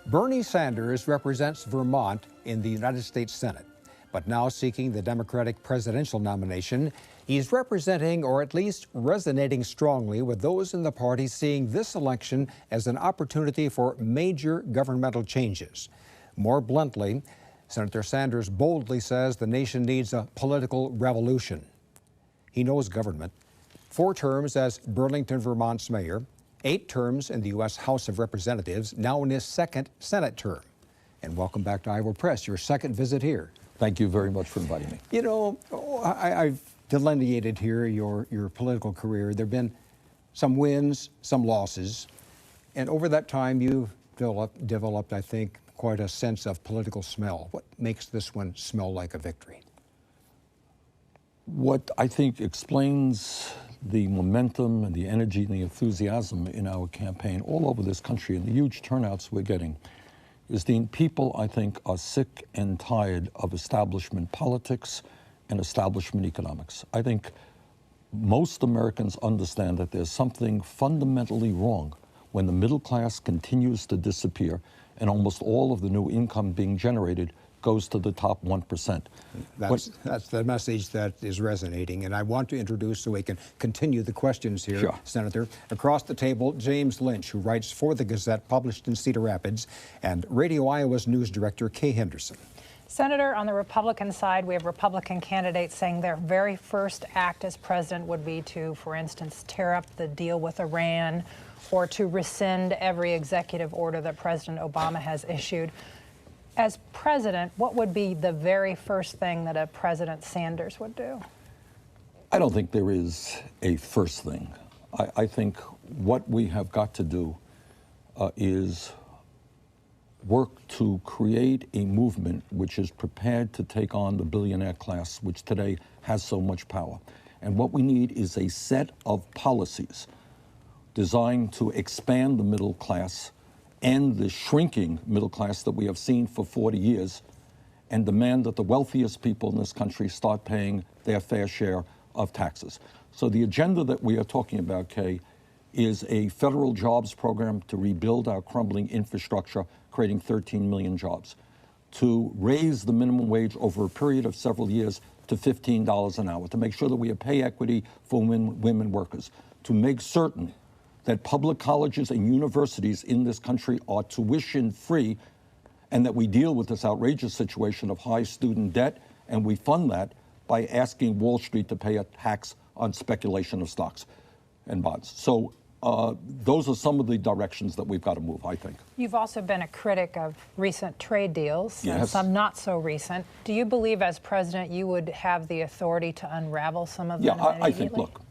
Bernie Sanders represents Vermont in the United States Senate, but now seeking the Democratic presidential nomination. He's representing, or at least resonating strongly with those in the party seeing this election as an opportunity for major governmental changes. More bluntly, Senator Sanders boldly says the nation needs a political revolution. He knows government. 4 terms as Burlington, Vermont's mayor, 8 terms in the U.S. House of Representatives, now in his 2nd Senate term. And welcome back to Iowa Press, your 2nd visit here. Thank you very much for inviting me. You know, I've delineated here your political career. There have been some wins, some losses, and over that time you've developed, I think, quite a sense of political smell. What makes this one smell like a victory? What I think explains the momentum and the energy and the enthusiasm in our campaign all over this country and the huge turnouts we're getting is the people, I think, are sick and tired of establishment politics and establishment economics. I think most Americans understand that there's something fundamentally wrong when the middle class continues to disappear and almost all of the new income being generated goes to the top 1%. That's the message that is resonating, and I want to introduce, so we can continue the questions here, sure. Senator. Across the table, James Lynch, who writes for the Gazette, published in Cedar Rapids, and Radio Iowa's news director, Kay Henderson. Senator, on the Republican side, we have Republican candidates saying their very first act as president would be to, for instance, tear up the deal with Iran or to rescind every executive order that President Obama has issued. As president, what would be the very first thing that a President Sanders would do? I don't think there is a first thing. I think what we have got to do is work to create a movement which is prepared to take on the billionaire class, which today has so much power. And what we need is a set of policies designed to expand the middle class and the shrinking middle class that we have seen for 40 years, and demand that the wealthiest people in this country start paying their fair share of taxes. So the agenda that we are talking about, Kay, is a federal jobs program to rebuild our crumbling infrastructure, creating 13 million jobs, to raise the minimum wage over a period of several years to $15 an hour, to make sure that we have pay equity for women workers, to make certain that public colleges and universities in this country are tuition free, and that we deal with this outrageous situation of high student debt, and we fund that by asking Wall Street to pay a tax on speculation of stocks and bonds. So those are some of the directions that we've got to move, I think. You've also been a critic of recent trade deals, yes, and some not so recent. Do you believe as president you would have the authority to unravel some of them immediately? I think, look,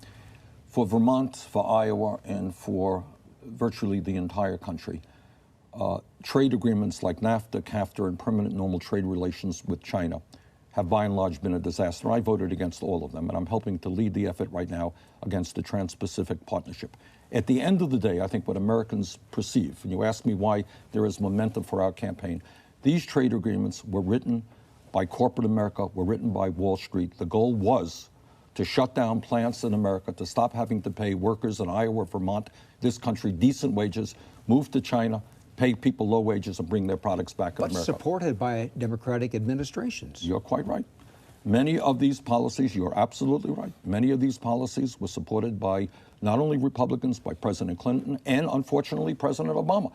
for Vermont, for Iowa, and for virtually the entire country, trade agreements like NAFTA, CAFTA, and permanent normal trade relations with China have by and large been a disaster. I voted against all of them, and I'm helping to lead the effort right now against the Trans-Pacific Partnership. At the end of the day, I think what Americans perceive, and you ask me why there is momentum for our campaign, these trade agreements were written by corporate America, were written by Wall Street. The goal was to shut down plants in America, to stop having to pay workers in Iowa, Vermont, this country, decent wages, move to China, pay people low wages, and bring their products back in America. But supported by Democratic administrations. You're quite right. Many of these policies, you're absolutely right, many of these policies were supported by not only Republicans, by President Clinton, and unfortunately President Obama.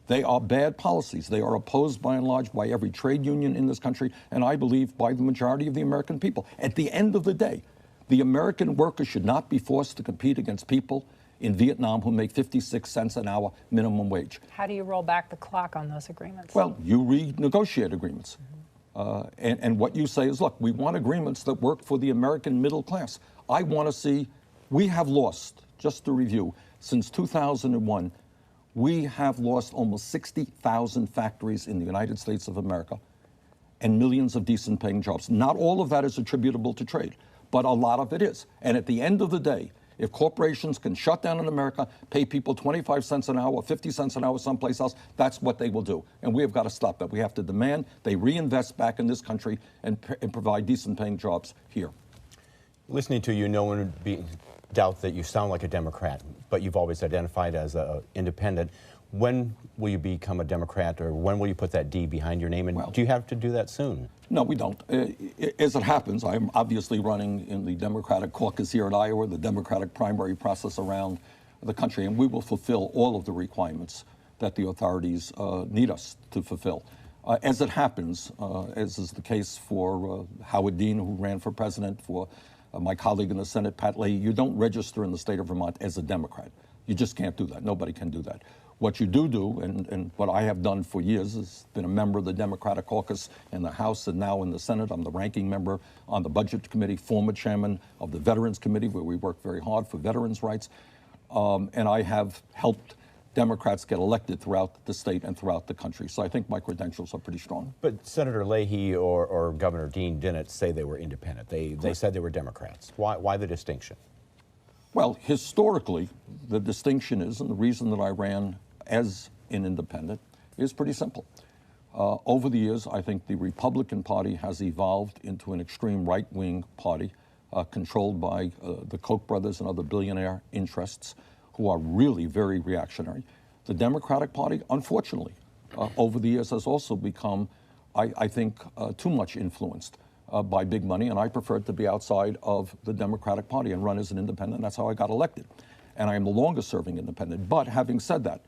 They are bad policies. They are opposed by and large by every trade union in this country, and I believe by the majority of the American people. At the end of the day, the American worker should not be forced to compete against people in Vietnam who make 56 cents an hour minimum wage. How do you roll back the clock on those agreements? Well, you renegotiate agreements. And what you say is, look, we want agreements that work for the American middle class. I want to see, we have lost, just to review, since 2001, we have lost almost 60,000 factories in the United States of America and millions of decent paying jobs. Not all of that is attributable to trade, but a lot of it is. And at the end of the day, if corporations can shut down in America, pay people 25 cents an hour, 50 cents an hour someplace else, that's what they will do. And we have got to stop that. We have to demand they reinvest back in this country and provide decent paying jobs here. Listening to you, no one would doubt that you sound like a Democrat, but you've always identified as an independent. When will you become a Democrat, or when will you put that D behind your name? And do you have to do that soon? No, we don't. As it happens, I'm obviously running in the Democratic caucus here in Iowa, the Democratic primary process around the country, and we will fulfill all of the requirements that the authorities need us to fulfill. As it happens, as is the case for Howard Dean, who ran for president, for my colleague in the Senate, Pat Leahy, you don't register in the state of Vermont as a Democrat. You just can't do that. Nobody can do that. What you do, and what I have done for years, is been a member of the Democratic caucus in the House and now in the Senate. I'm the ranking member on the Budget Committee, former chairman of the Veterans Committee, where we work very hard for veterans' rights. And I have helped Democrats get elected throughout the state and throughout the country. So I think my credentials are pretty strong. But Senator Leahy or Governor Dean didn't say they were independent. They said they were Democrats. Why the distinction? Well, historically, the distinction is, and the reason that I ran as an independent is pretty simple. Over the years, I think the Republican Party has evolved into an extreme right-wing party controlled by the Koch brothers and other billionaire interests who are really very reactionary. The Democratic Party, unfortunately, over the years has also become, I think, too much influenced by big money, and I preferred to be outside of the Democratic Party and run as an independent. That's how I got elected. And I am the longest serving independent. But having said that,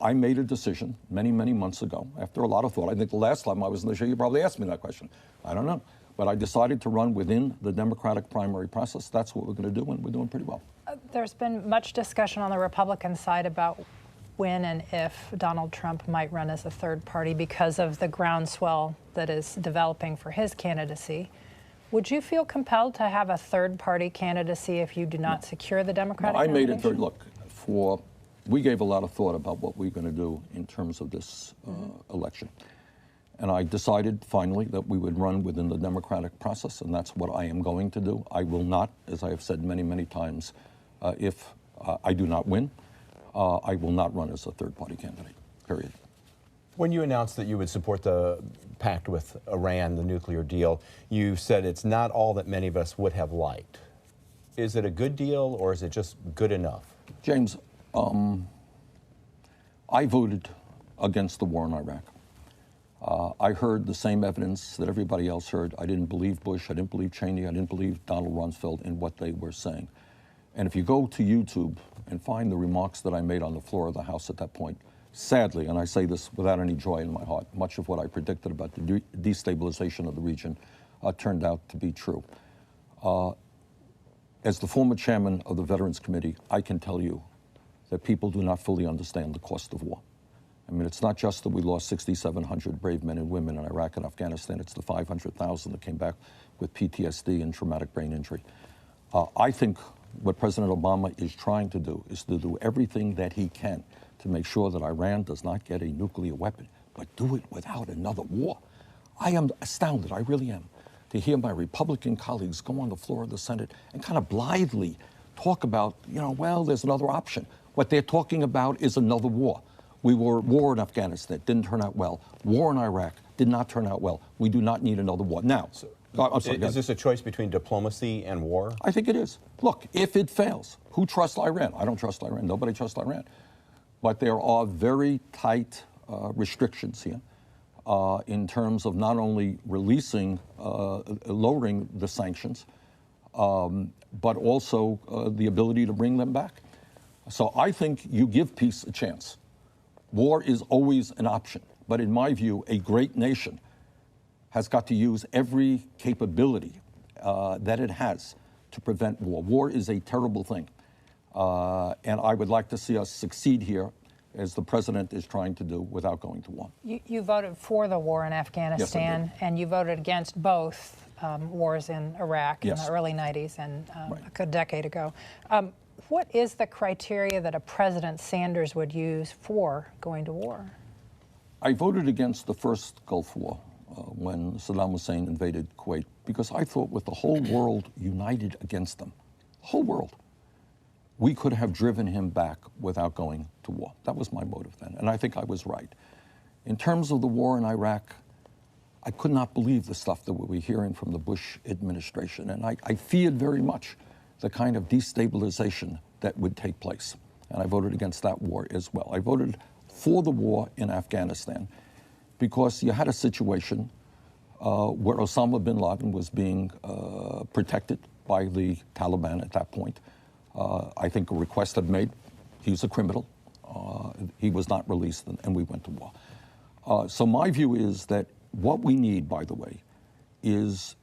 I made a decision many, many months ago, after a lot of thought. I think the last time I was in the show, you probably asked me that question. I don't know. But I decided to run within the Democratic primary process. That's what we're going to do, and we're doing pretty well. There's been much discussion on the Republican side about when and if Donald Trump might run as a third party because of the groundswell that is developing for his candidacy. Would you feel compelled to have a third party candidacy if you do not secure the Democratic I made it nomination? look, we gave a lot of thought about what we're going to do in terms of this election. And I decided finally that we would run within the Democratic process, and that's what I am going to do. I will not, as I have said many, many times, if I do not win, I will not run as a third-party candidate, period. When you announced that you would support the pact with Iran, the nuclear deal, you said it's not all that many of us would have liked. Is it a good deal, or is it just good enough? James, I voted against the war in Iraq. I heard the same evidence that everybody else heard. I didn't believe Bush, I didn't believe Cheney, I didn't believe Donald Rumsfeld in what they were saying. And if you go to YouTube and find the remarks that I made on the floor of the House at that point, sadly, and I say this without any joy in my heart, much of what I predicted about the destabilization of the region turned out to be true. As the former chairman of the Veterans Committee, I can tell you that people do not fully understand the cost of war. I mean, it's not just that we lost 6,700 brave men and women in Iraq and Afghanistan, it's the 500,000 that came back with PTSD and traumatic brain injury. I think what President Obama is trying to do is to do everything that he can to make sure that Iran does not get a nuclear weapon, but do it without another war. I am astounded, I really am, to hear my Republican colleagues go on the floor of the Senate and kind of blithely talk about, well, there's another option. What they're talking about is another war. We were at war in Afghanistan, didn't turn out well. War in Iraq did not turn out well. We do not need another war. Now, I'm sorry, is this a choice between diplomacy and war? I think it is. Look, if it fails, who trusts Iran? I don't trust Iran. Nobody trusts Iran. But there are very tight restrictions here in terms of not only releasing, lowering the sanctions, but also the ability to bring them back. So I think you give peace a chance. War is always an option. But in my view, a great nation has got to use every capability that it has to prevent war. War is a terrible thing. And I would like to see us succeed here, as the president is trying to do, without going to war. You voted for the war in Afghanistan, yes, and you voted against both wars in Iraq yes. in the early 90s and Right. a good decade ago. What is the criteria that a President Sanders would use for going to war? I voted against the first Gulf War when Saddam Hussein invaded Kuwait, because I thought with the whole world united against them, the whole world, we could have driven him back without going to war. That was my motive then, and I think I was right. In terms of the war in Iraq, I could not believe the stuff that we were hearing from the Bush administration, and I feared very much the kind of destabilization that would take place. and I voted against that war as well. I voted for the war in Afghanistan because you had a situation where Osama bin Laden was being protected by the Taliban at that point. I think a request had made. He's a criminal. He was not released, and we went to war. So my view is that what we need, by the way, is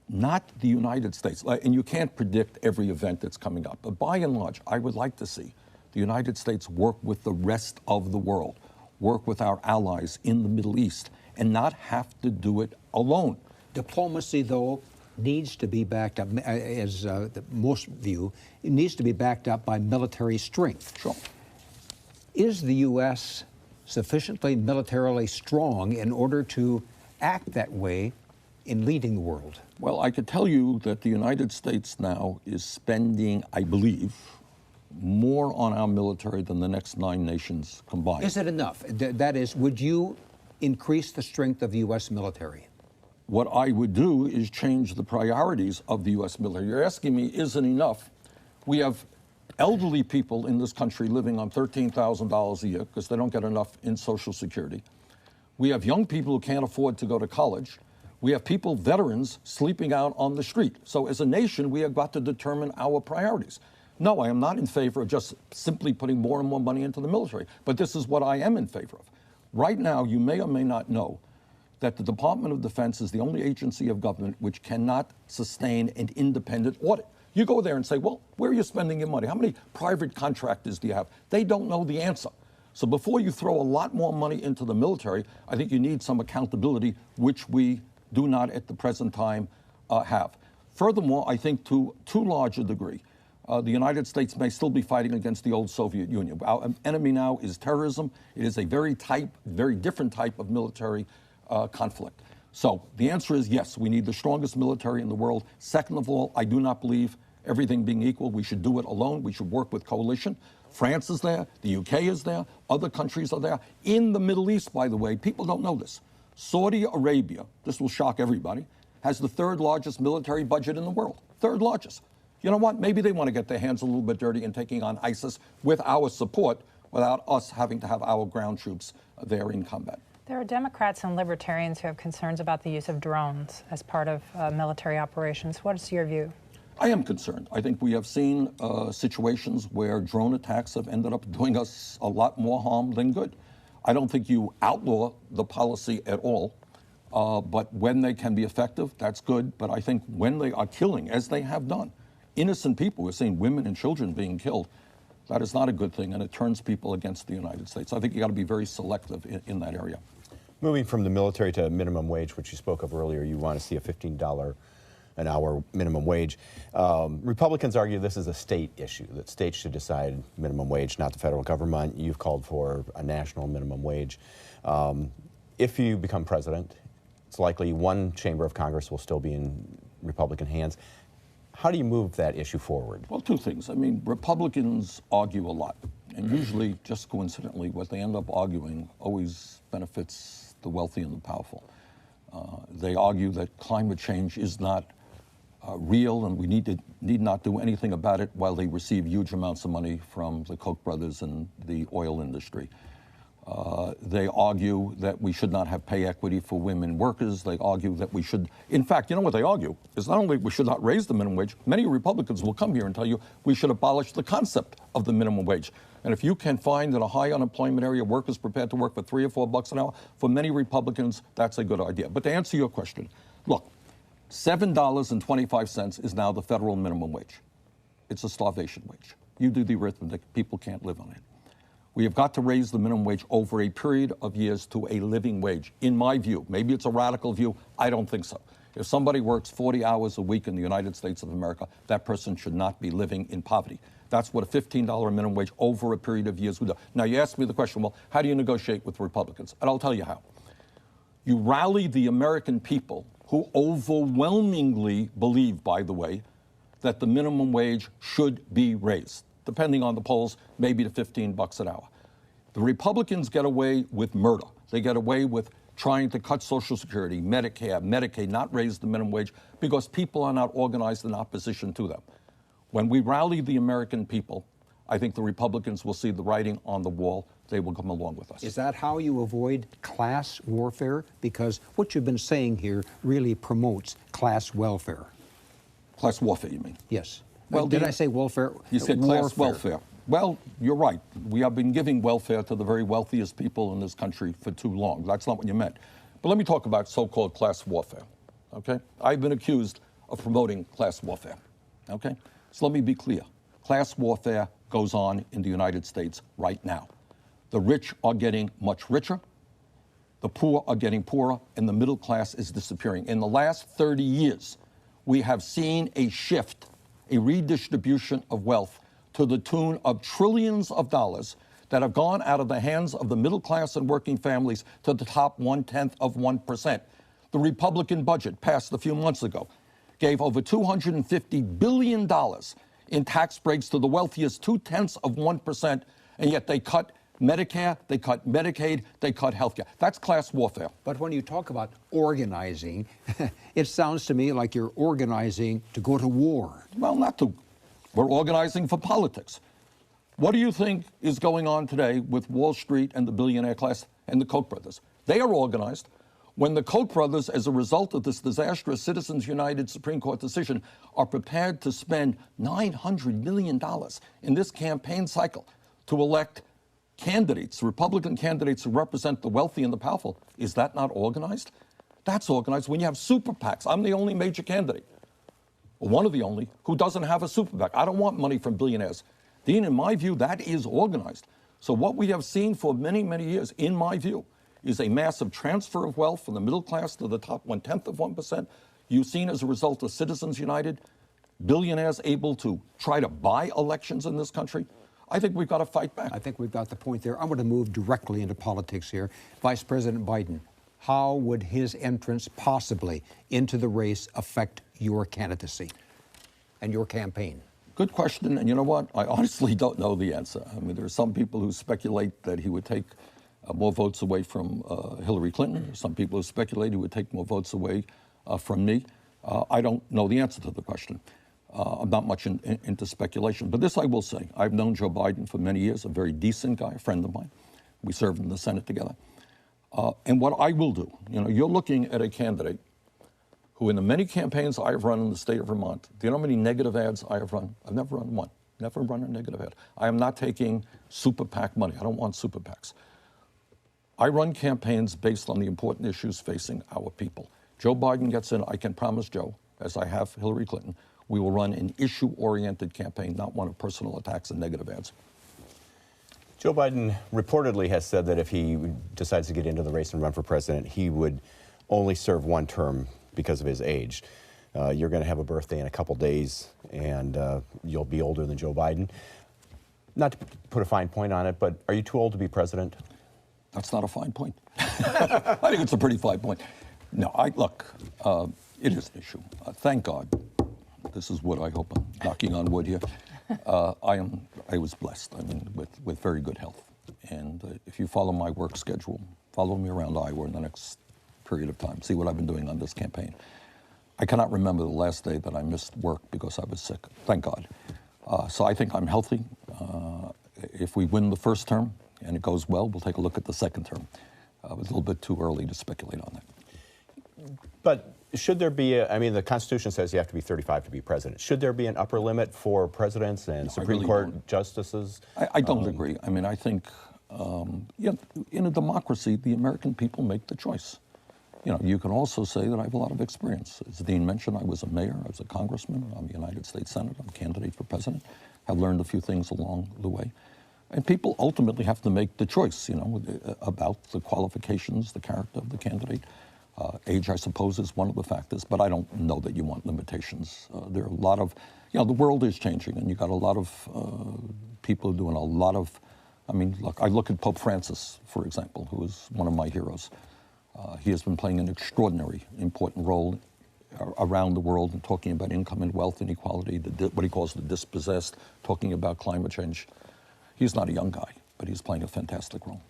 not the United States, and you can't predict every event that's coming up, but by and large, I would like to see the United States work with the rest of the world, work with our allies in the Middle East, and not have to do it alone. Diplomacy, though, needs to be backed up, as most view, it needs to be backed up by military strength. Sure. Is the U.S. sufficiently militarily strong in order to act that way in leading the world? Well, I could tell you that the United States now is spending, I believe, more on our military than the next 9 nations combined. Is it enough? That is, would you increase the strength of the U.S. military? What I would do is change the priorities of the U.S. military. You're asking me, is it enough? We have elderly people in this country living on $13,000 a year because they don't get enough in Social Security. We have young people who can't afford to go to college. We have people, veterans, sleeping out on the street. So as a nation, we have got to determine our priorities. No, I am not in favor of just simply putting more and more money into the military, but this is what I am in favor of. Right now, you may or may not know that the Department of Defense is the only agency of government which cannot sustain an independent audit. You go there and say, well, where are you spending your money? How many private contractors do you have? They don't know the answer. So before you throw a lot more money into the military, I think you need some accountability, which we do not at the present time have. Furthermore, I think to too large a degree, the United States may still be fighting against the old Soviet Union. Our enemy now is terrorism. It is a very different type of military conflict. So the answer is yes, we need the strongest military in the world. Second of all, I do not believe, everything being equal, we should do it alone. We should work with coalition. France is there, the UK is there, other countries are there. In the Middle East, by the way, people don't know this. Saudi Arabia, this will shock everybody, has the 3rd largest military budget in the world. 3rd largest. You know what? Maybe they want to get their hands a little bit dirty in taking on ISIS with our support without us having to have our ground troops there in combat. There are Democrats and libertarians who have concerns about the use of drones as part of military operations. What is your view? I am concerned. I think we have seen situations where drone attacks have ended up doing us a lot more harm than good. I don't think you outlaw the policy at all, but when they can be effective, that's good. But I think when they are killing, as they have done, innocent people, we're seeing women and children being killed, that is not a good thing, and it turns people against the United States. I think you got to be very selective in that area. Moving from the military to minimum wage, which you spoke of earlier, you want to see a $15 an hour minimum wage. Republicans argue this is a state issue, that states should decide minimum wage, not the federal government. You've called for a national minimum wage. If you become president, it's likely one chamber of Congress will still be in Republican hands. How do you move that issue forward? Well, 2 things. I mean, Republicans argue a lot, and usually, just coincidentally, what they end up arguing always benefits the wealthy and the powerful. They argue that climate change is not real, and we need not do anything about it while they receive huge amounts of money from the Koch brothers and the oil industry. They argue that we should not have pay equity for women workers. They argue that we should, in fact, you know what they argue? Is not only we should not raise the minimum wage, many Republicans will come here and tell you we should abolish the concept of the minimum wage. And if you can find in a high unemployment area workers prepared to work for $3 or $4 an hour, for many Republicans, that's a good idea. But to answer your question, look, $7.25 is now the federal minimum wage. It's a starvation wage. You do the arithmetic, people can't live on it. We have got to raise the minimum wage over a period of years to a living wage, in my view. Maybe it's a radical view. I don't think so. If somebody works 40 hours a week in the United States of America, that person should not be living in poverty. That's what a $15 minimum wage over a period of years would do. Now, you asked me the question, well, how do you negotiate with Republicans? And I'll tell you how. You rally the American people, who overwhelmingly believe, by the way, that the minimum wage should be raised, depending on the polls, maybe to $15 an hour. The Republicans get away with murder. They get away with trying to cut Social Security, Medicare, Medicaid, not raise the minimum wage, because people are not organized in opposition to them. When we rally the American people, I think the Republicans will see the writing on the wall. They will come along with us. Is that how you avoid class warfare? Because what you've been saying here really promotes class welfare. Class warfare, you mean? Yes. Well, Did I say welfare? You said class welfare. Well, you're right. We have been giving welfare to the very wealthiest people in this country for too long. That's not what you meant. But let me talk about so-called class warfare, okay? I've been accused of promoting class warfare, okay? So let me be clear. Class warfare goes on in the United States right now. The rich are getting much richer, the poor are getting poorer, and the middle class is disappearing. In the last 30 years, we have seen a shift, a redistribution of wealth to the tune of trillions of dollars that have gone out of the hands of the middle class and working families to the top 0.1%. The Republican budget passed a few months ago gave over $250 billion in tax breaks to the wealthiest 0.2%, and yet they cut Medicare, they cut Medicaid, they cut healthcare. That's class warfare. But when you talk about organizing, it sounds to me like you're organizing to go to war. Well, not to. We're organizing for politics. What do you think is going on today with Wall Street and the billionaire class and the Koch brothers? They are organized. When the Koch brothers, as a result of this disastrous Citizens United Supreme Court decision, are prepared to spend $900 million in this campaign cycle to elect candidates, Republican candidates who represent the wealthy and the powerful, is that not organized? That's organized when you have super PACs. I'm the only major candidate, or one of the only, who doesn't have a super PAC. I don't want money from billionaires. Dean, in my view, that is organized. So what we have seen for many, many years, in my view, is a massive transfer of wealth from the middle class to the top 0.1%. You've seen, as a result of Citizens United, billionaires able to try to buy elections in this country. I think we've got to fight back. I think we've got the point there. I'm going to move directly into politics here. Vice President Biden, how would his entrance possibly into the race affect your candidacy and your campaign? Good question, and you know what? I honestly don't know the answer. I mean, there are some people who speculate that he would take more votes away from Hillary Clinton. There's some people who speculate he would take more votes away from me. I don't know the answer to the question. I'm not much into speculation. But this I will say. I've known Joe Biden for many years, a very decent guy, a friend of mine. We served in the Senate together. And what I will do, you're looking at a candidate who, in the many campaigns I have run in the state of Vermont, do you know how many negative ads I have run? I've never run one. Never run a negative ad. I am not taking super PAC money. I don't want super PACs. I run campaigns based on the important issues facing our people. Joe Biden gets in, I can promise Joe, as I have Hillary Clinton, we will run an issue-oriented campaign, not one of personal attacks and negative ads. Joe Biden reportedly has said that if he decides to get into the race and run for president, he would only serve one term because of his age. You're going to have a birthday in a couple days, and you'll be older than Joe Biden. Not to put a fine point on it, but are you too old to be president? That's not a fine point. I think it's a pretty fine point. No, look, it is an issue. Thank God. This is wood, I hope I'm knocking on wood here. I was blessed, with very good health. And if you follow my work schedule, follow me around Iowa in the next period of time, see what I've been doing on this campaign. I cannot remember the last day that I missed work because I was sick, thank God. So I think I'm healthy. If we win the first term and it goes well, we'll take a look at the second term. It was a little bit too early to speculate on that. But should there be the Constitution says you have to be 35 to be president. Should there be an upper limit for presidents and Supreme Court justices? I don't agree. I think, in a democracy, the American people make the choice. You can also say that I have a lot of experience. As Dean mentioned, I was a mayor, I was a congressman, I'm a United States Senator, I'm a candidate for president. I've learned a few things along the way. And people ultimately have to make the choice, about the qualifications, the character of the candidate. Age, I suppose, is one of the factors, but I don't know that you want limitations. There are a lot of, the world is changing, and you got a lot of people doing a lot of, look, I look at Pope Francis, for example, who is one of my heroes. He has been playing an extraordinary, important role around the world in talking about income and wealth inequality, what he calls the dispossessed, talking about climate change. He's not a young guy, but he's playing a fantastic role.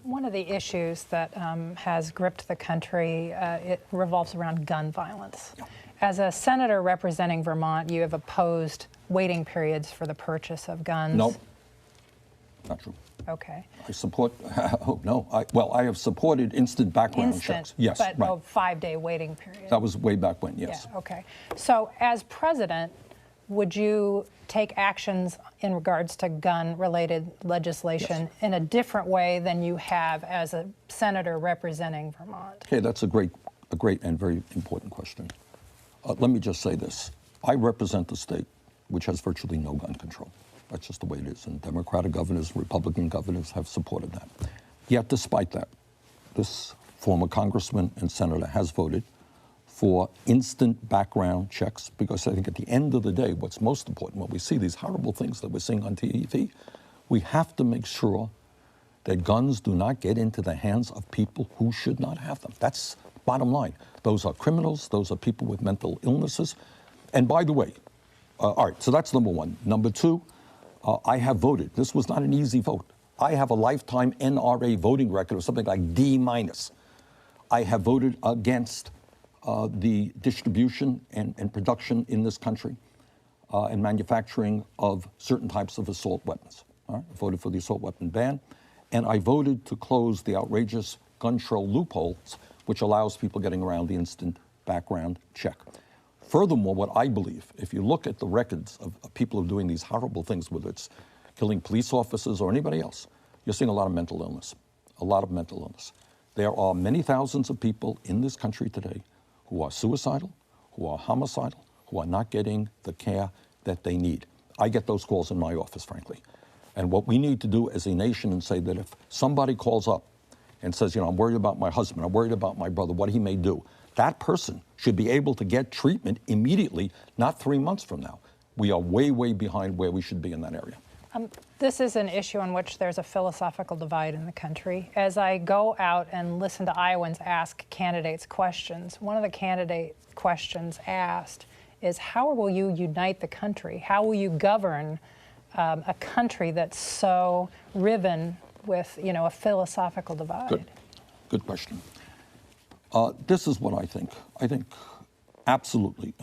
One of the issues that has gripped the country, it revolves around gun violence. As a senator representing Vermont, you have opposed waiting periods for the purchase of guns. No. Not true. Okay. I support, oh, no. I have supported instant background checks. Yes, but right. a 5-day waiting period. That was way back when, yes. Yeah, okay. So as president, would you take actions in regards to gun-related legislation in a different way than you have as a senator representing Vermont? Okay, that's a great and very important question. Let me just say this. I represent the state which has virtually no gun control. That's just the way it is. And Democratic governors, Republican governors have supported that. Yet, despite that, this former congressman and senator has voted for instant background checks, because I think at the end of the day, what's most important, when we see these horrible things that we're seeing on TV, we have to make sure that guns do not get into the hands of people who should not have them. That's bottom line. Those are criminals. Those are people with mental illnesses. And by the way, all right, so that's number one. Number two, I have voted. This was not an easy vote. I have a lifetime NRA voting record of something like D-. I have voted against the distribution and production in this country and manufacturing of certain types of assault weapons. All right? I voted for the assault weapon ban, and I voted to close the outrageous gun control loopholes, which allows people getting around the instant background check. Furthermore, what I believe, if you look at the records of people who are doing these horrible things, whether it's killing police officers or anybody else, you're seeing a lot of mental illness, a lot of mental illness. There are many thousands of people in this country today who are suicidal, who are homicidal, who are not getting the care that they need. I get those calls in my office, frankly. And what we need to do as a nation and say that if somebody calls up and says, you know, I'm worried about my husband, I'm worried about my brother, what he may do, that person should be able to get treatment immediately, not 3 months from now. We are way, way behind where we should be in that area. This is an issue on which there's a philosophical divide in the country. As I go out and listen to Iowans ask candidates questions, one of the candidate questions asked is, how will you unite the country? How will you govern a country that's so riven with, you know, a philosophical divide? Good question. This is what I think. I think absolutely.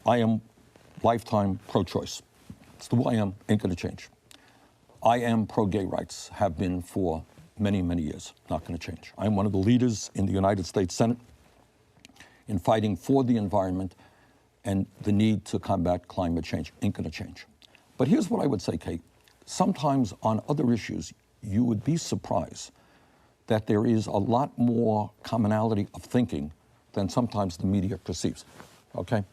I am lifetime pro-choice. It's the way I am, ain't gonna change. I am pro-gay rights, have been for many, many years, not gonna change. I am one of the leaders in the United States Senate in fighting for the environment and the need to combat climate change, ain't gonna change. But here's what I would say, Kate. Sometimes on other issues, you would be surprised that there is a lot more commonality of thinking than sometimes the media perceives, okay?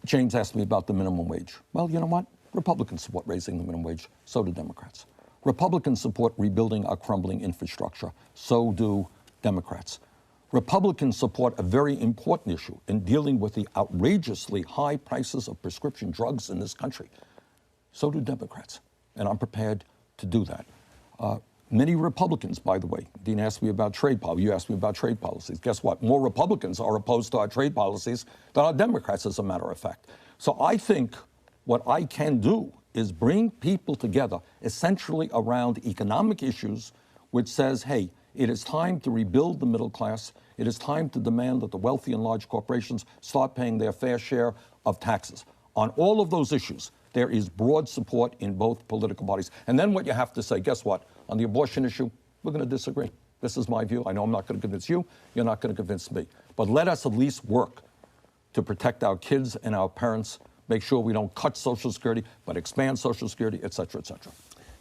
James asked me about the minimum wage. Well, you know what? Republicans support raising the minimum wage, so do Democrats. Republicans support rebuilding our crumbling infrastructure, so do Democrats. Republicans support a very important issue in dealing with the outrageously high prices of prescription drugs in this country, so do Democrats, and I'm prepared to do that. Many Republicans, by the way, Dean asked me about trade policy. You asked me about trade policies. Guess what? More Republicans are opposed to our trade policies than are Democrats, as a matter of fact. So I think what I can do is bring people together essentially around economic issues, which says, hey, it is time to rebuild the middle class. It is time to demand that the wealthy and large corporations start paying their fair share of taxes. On all of those issues, there is broad support in both political parties. And then what you have to say, guess what? On the abortion issue, we're going to disagree. This is my view. I know I'm not going to convince you. You're not going to convince me. But let us at least work to protect our kids and our parents, make sure we don't cut Social Security, but expand Social Security, et cetera, et cetera.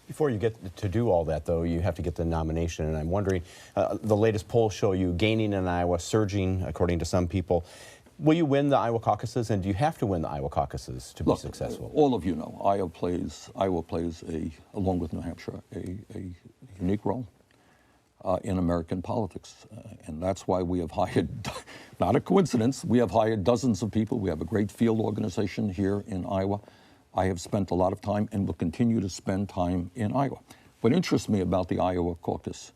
Before you get to do all that, though, you have to get the nomination, and I'm wondering, the latest polls show you gaining in Iowa, surging, according to some people. Will you win the Iowa caucuses, and do you have to win the Iowa caucuses to be successful? All of you know, Iowa plays along with New Hampshire, a unique role in American politics. And that's why we have hired, not a coincidence, we have hired dozens of people. We have a great field organization here in Iowa. I have spent a lot of time and will continue to spend time in Iowa. What interests me about the Iowa caucus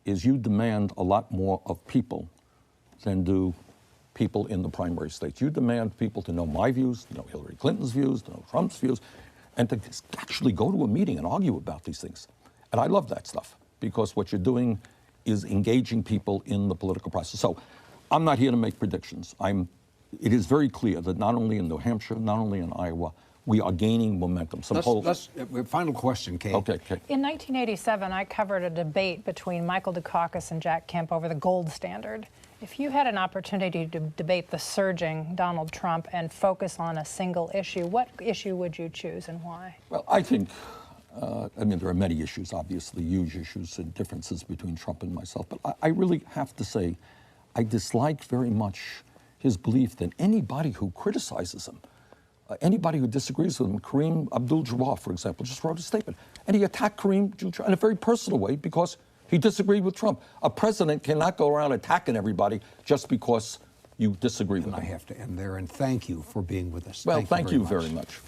is you demand a lot more of people than do people in the primary states. You demand people to know my views, to know Hillary Clinton's views, to know Trump's views, and to actually go to a meeting and argue about these things. And I love that stuff, because what you're doing is engaging people in the political process. So I'm not here to make predictions. It is very clear that not only in New Hampshire, not only in Iowa, we are gaining momentum. Some polls. Final question, Kate. Okay, okay. In 1987, I covered a debate between Michael Dukakis and Jack Kemp over the gold standard. If you had an opportunity to debate the surging Donald Trump and focus on a single issue, what issue would you choose and why? Well, I think, there are many issues, obviously, huge issues and differences between Trump and myself. But I really have to say, I dislike very much his belief that anybody who criticizes him, anybody who disagrees with him, Kareem Abdul-Jabbar, for example, just wrote a statement. And he attacked Kareem Abdul-Jabbar in a very personal way because he disagreed with Trump. A president cannot go around attacking everybody just because you disagree with And them. I have to end there, and thank you for being with us. Well, thank you very much.